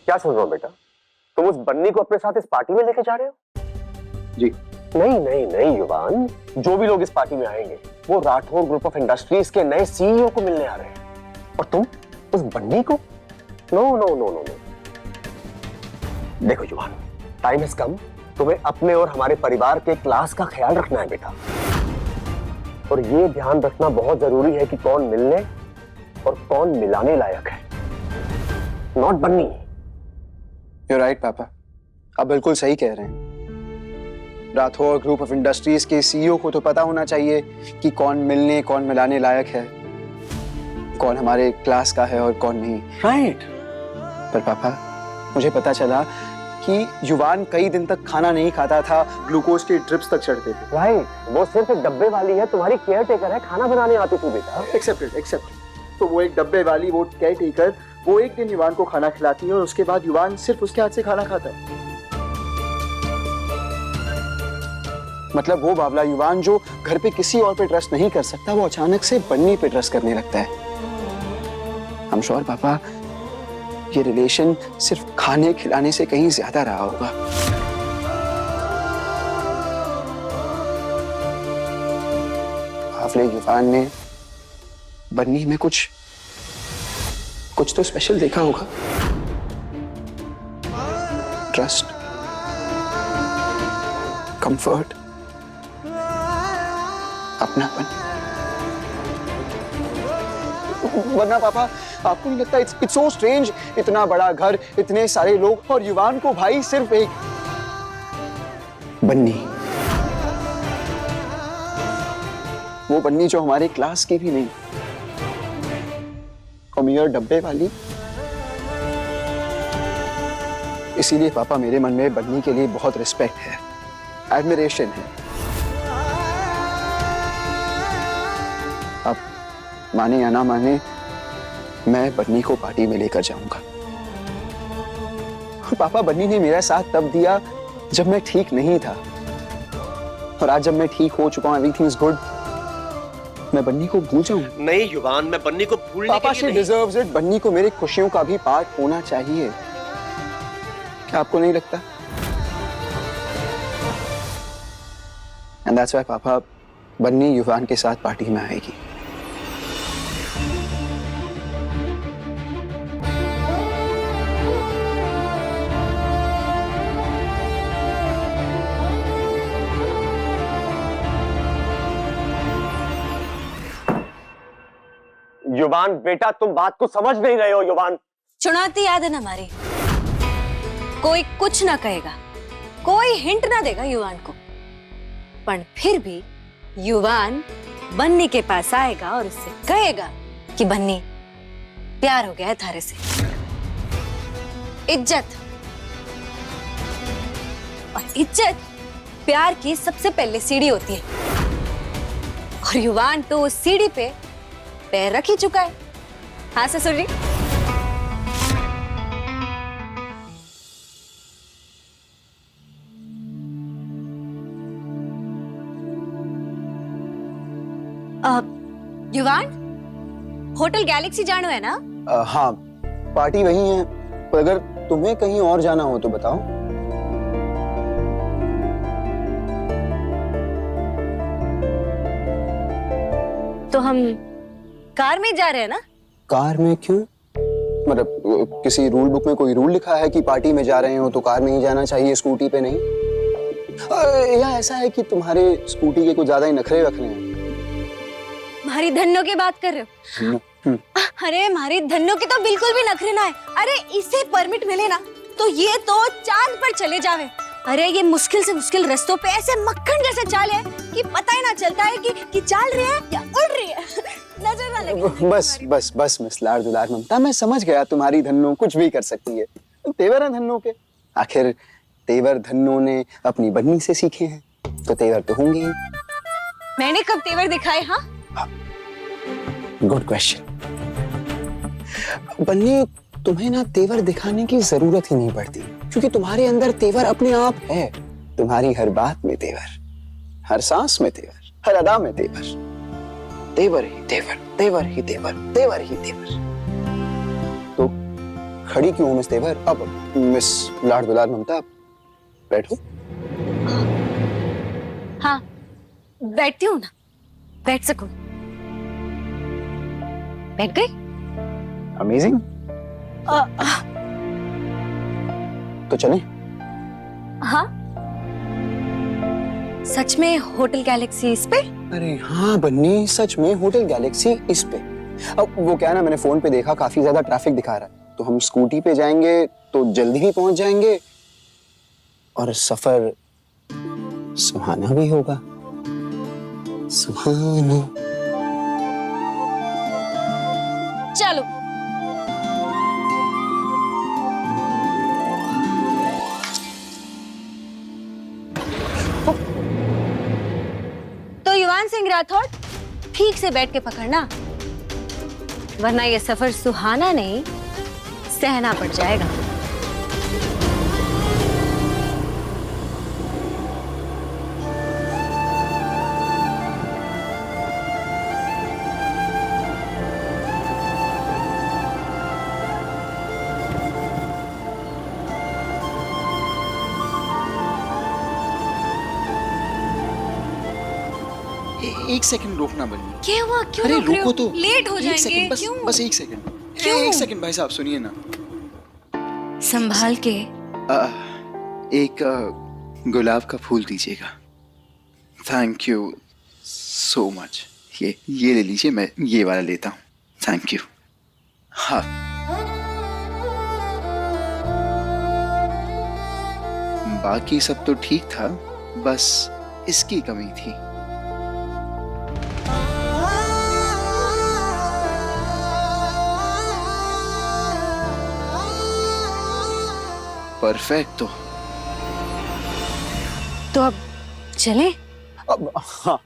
क्या सुन रहा हो बेटा? तुम उस बन्नी को अपने साथ इस पार्टी में लेके जा रहे हो? जी नहीं नहीं नहीं युवान, जो भी लोग इस पार्टी में आएंगे वो राठौर ग्रुप ऑफ इंडस्ट्रीज के नए सीईओ को मिलने आ रहे हैं, और तुम उस बन्नी को? No no no no no. देखो युवान, टाइम हैज कम, तुम्हें अपने और हमारे परिवार के क्लास का ख्याल रखना है बेटा, और ये ध्यान रखना बहुत जरूरी है कि कौन मिलने और कौन मिलाने लायक है, नॉट बन्नी। You're right, पापा, आप बिल्कुल सही कह रहे हैं। राठौर ग्रुप ऑफ इंडस्ट्रीज के सीईओ को तो पता होना चाहिए कि कौन मिलने कौन मिलाने लायक है, कौन हमारे क्लास का है और कौन नहीं। राइट। पर पापा, मुझे पता चला कि युवान कई दिन तक खाना नहीं खाता था, ग्लूकोज के ड्रिप्स तक चढ़ते थे। राइट, वो सिर्फ एक डब्बे वाली है, तुम्हारी केयर टेकर है, खाना बनाने आती थी बेटा। एक्सेप्टेड। तो वो एक डब्बे वाली, वो केयर टेकर, वो एक दिन युवान को खाना खिलाती है और उसके बाद युवान सिर्फ उसके हाथ से खाना खाता है। मतलब वो बावला युवान जो घर पे किसी और पे ट्रस्ट नहीं कर सकता, वो अचानक से बन्नी पे ट्रस्ट करने लगता है। I'm sure पापा, ये रिलेशन सिर्फ खाने खिलाने से कहीं ज्यादा रहा होगा। बावले युवान ने बन्नी में कुछ तो स्पेशल देखा होगा। ट्रस्ट, कंफर्ट, अपनापन। वरना पापा, आपको नहीं लगता इट्स सो स्ट्रेंज, इतना बड़ा घर, इतने सारे लोग, और युवान को भाई सिर्फ एक बन्नी, वो बन्नी जो हमारे क्लास की भी नहीं, कमियर डब्बे वाली। इसीलिए पापा, मेरे मन में बन्नी के लिए बहुत रिस्पेक्ट है, एडमिरेशन है। अब माने या ना माने, मैं बन्नी को पार्टी में लेकर जाऊंगा। पापा, बन्नी ने मेरा साथ तब दिया जब मैं ठीक नहीं था, और आज जब मैं ठीक हो चुका हूं, एवरीथिंग इज गुड, मैं बन्नी को भूल जाऊं? नहीं युवान, मैं बन्नी को भूलने पापा, के शी लिए डिजर्व्स इट। बन्नी को मेरी खुशियों का भी पार्ट होना चाहिए, क्या आपको नहीं लगता? एंड दैट्स व्हाई पापा, बन्नी युवान के साथ पार्टी में आएगी। युवान बेटा, तुम बात को समझ नहीं रहे हो युवान। चुनौती याद है ना हमारी, कोई कुछ ना कहेगा, कोई हिंट ना देगा युवान को, पर फिर भी युवान बन्नी के पास आएगा और उससे कहेगा कि बन्नी, प्यार हो गया है थारे से। इज्जत, और इज्जत प्यार की सबसे पहले सीढ़ी होती है, और युवान तो उस सीढ़ी पे पैर रख ही चुका है। हाँ ससुर जी। युवान, होटल गैलेक्सी जाना है ना? हाँ, पार्टी वही है, पर अगर तुम्हें कहीं और जाना हो तो बताओ। तो हम कार में जा रहे हैं ना? कार में क्यों? मतलब किसी रूल बुक में कोई रूल लिखा है कि पार्टी में जा रहे हो तो कार में ही जाना चाहिए, स्कूटी पे नहीं? या ऐसा है कि तुम्हारे स्कूटी के कुछ ज्यादा ही नखरे रख रहे हैं? हमारी धन्नो की बात कर रहे हो? अरे हमारी धन्नो की तो बिल्कुल भी नखरे ना है। अरे इसे परमिट मिले ना तो ये तो चांद पर चले जावे। अरे ये मुश्किल से मुश्किल रास्तों पे ऐसे मक्खन जैसे चाल है कि पता ही ना चलता है कि चाल रही है या उड़ रही है। नजर ना लगे। बस मिस लाड दुलार ममता, मैं समझ गया तुम्हारी धन्नो कुछ भी कर सकती है। तेवर है धन्नो के, आखिर तेवर धन्नो ने अपनी बन्नी से सीखे हैं, तो तेवर तो होंगे ही। मैंने कब तेवर दिखाए? हाँ, गुड क्वेश्चन। बन्नी, तुम्हें ना तेवर दिखाने की जरूरत ही नहीं पड़ती, क्योंकि तुम्हारे अंदर तेवर अपने आप है। तुम्हारी हर बात में तेवर, हर सांस में तेवर, हर अदा में तेवर, तेवर ही तेवर, तेवर ही तेवर, तेवर ही तेवर। तो खड़ी क्यों हो मिस देवर? अब मिस लाड दुलार ममता, बैठो। हाँ, बैठती हूँ ना, बैठ सकूं। बैठ गई? अमेजिंग। तो चलें? हाँ, सच में होटल गैलेक्सी इस पे? अरे हाँ बन्नी, सच में होटल गैलेक्सी इस पे। अब वो क्या है ना, मैंने फोन पे देखा काफी ज्यादा ट्रैफिक दिखा रहा है, तो हम स्कूटी पे जाएंगे तो जल्दी ही पहुंच जाएंगे और सफर सुहाना भी होगा। सुहाना। चलो। तो युवान सिंह राठौड़, ठीक से बैठ के पकड़ना, वरना ये सफर सुहाना नहीं सहना पड़ जाएगा। एक सेकंड रोकना बन्नी। क्या हुआ? क्यों अरे रोक रहे रुको हो? तो, लेट हो एक जाएंगे। सेकंड, बस क्यों? बस एक सेकंड। क्यों? एक सेकंड भाई साहब, सुनिए ना। संभाल के। एक गुलाब का फूल दीजिएगा। Thank you so much. ये ले लीजिए, मैं ये वाला लेता हूँ। Thank you. हाँ, बाकी सब तो ठीक था, बस इसकी कमी थी। परफेक्ट। तो अब चलें? अब हाँ।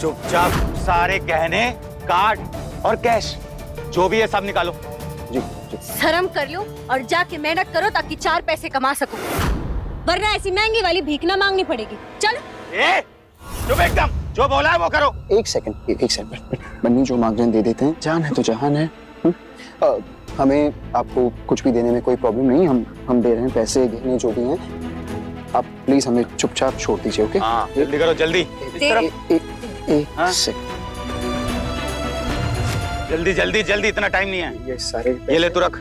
चुपचाप सारे गहने, कार्ड और कैश जो भी है सब निकालो। जी जी। शर्म कर लो और जाके मेहनत करो ताकि 4 पैसे कमा सको, वरना ऐसी महंगी वाली भीख ना मांगनी पड़ेगी। चलो। चुप एकदम, जो बोला है वो करो। एक सेकंड बन्नी, जो मांग दे देते हैं, जान है तो जहान है। हमें आपको कुछ भी देने में कोई प्रॉब्लम नहीं, हम दे रहे हैं पैसे, गहने जो भी हैं। आप प्लीज हमें चुपचाप छोड़ दीजिए, ओके? हाँ, जल्दी करो, जल्दी। इस तरफ। एक हाँ? सेकंड। जल्दी जल्दी जल्दी, इतना टाइम नहीं है। ये सारे ये ले तू रख।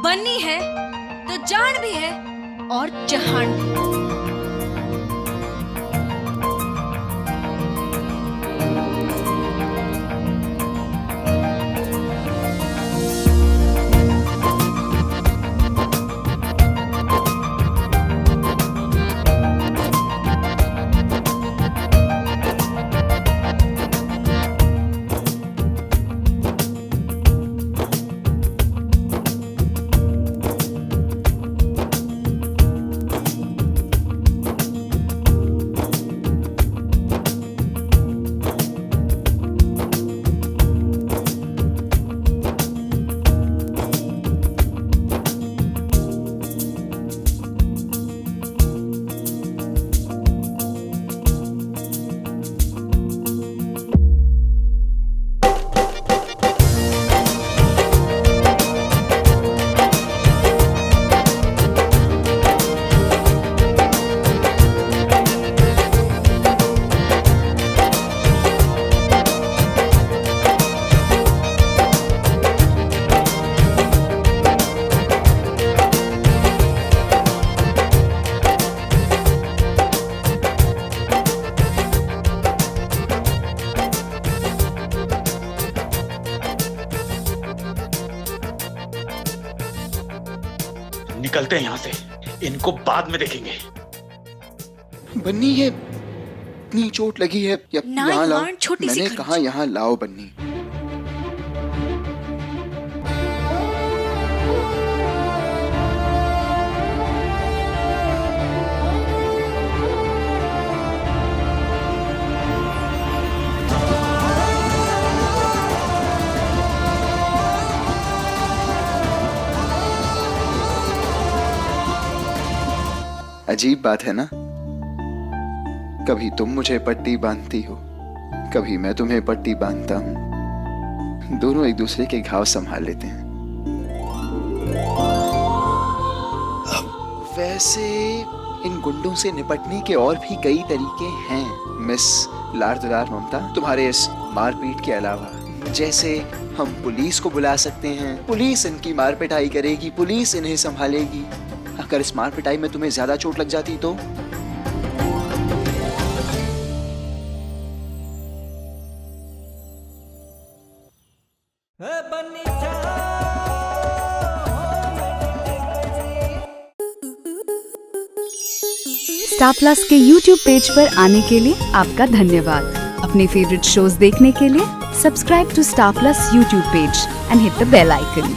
बन्नी है तो जान भी है और जहान भी। निकलते हैं यहाँ से, इनको बाद में देखेंगे। बन्नी, ये इतनी चोट लगी है, ना यहाँ लाओ। यार, छोटी सी मैंने खरोंच। कहा यहाँ लाओ बन्नी। अजीब बात है ना, कभी तुम मुझे पट्टी बांधती हो, कभी मैं तुम्हें पट्टी बांधता हूँ। दोनों एक दूसरे के घाव संभाल लेते हैं। वैसे इन गुंडों से निपटने के और भी कई तरीके हैं मिस लार दुलार ममता, तुम्हारे इस मारपीट के अलावा। जैसे हम पुलिस को बुला सकते हैं, पुलिस इनकी मार पिटाई करेगी, पुलिस इन्हें संभालेगी। अगर इस मार पिटाई में तुम्हें ज्यादा चोट लग जाती तो? स्टार प्लस के YouTube पेज पर आने के लिए आपका धन्यवाद। अपने फेवरेट शोज देखने के लिए subscribe to Star Plus YouTube page and hit the bell icon.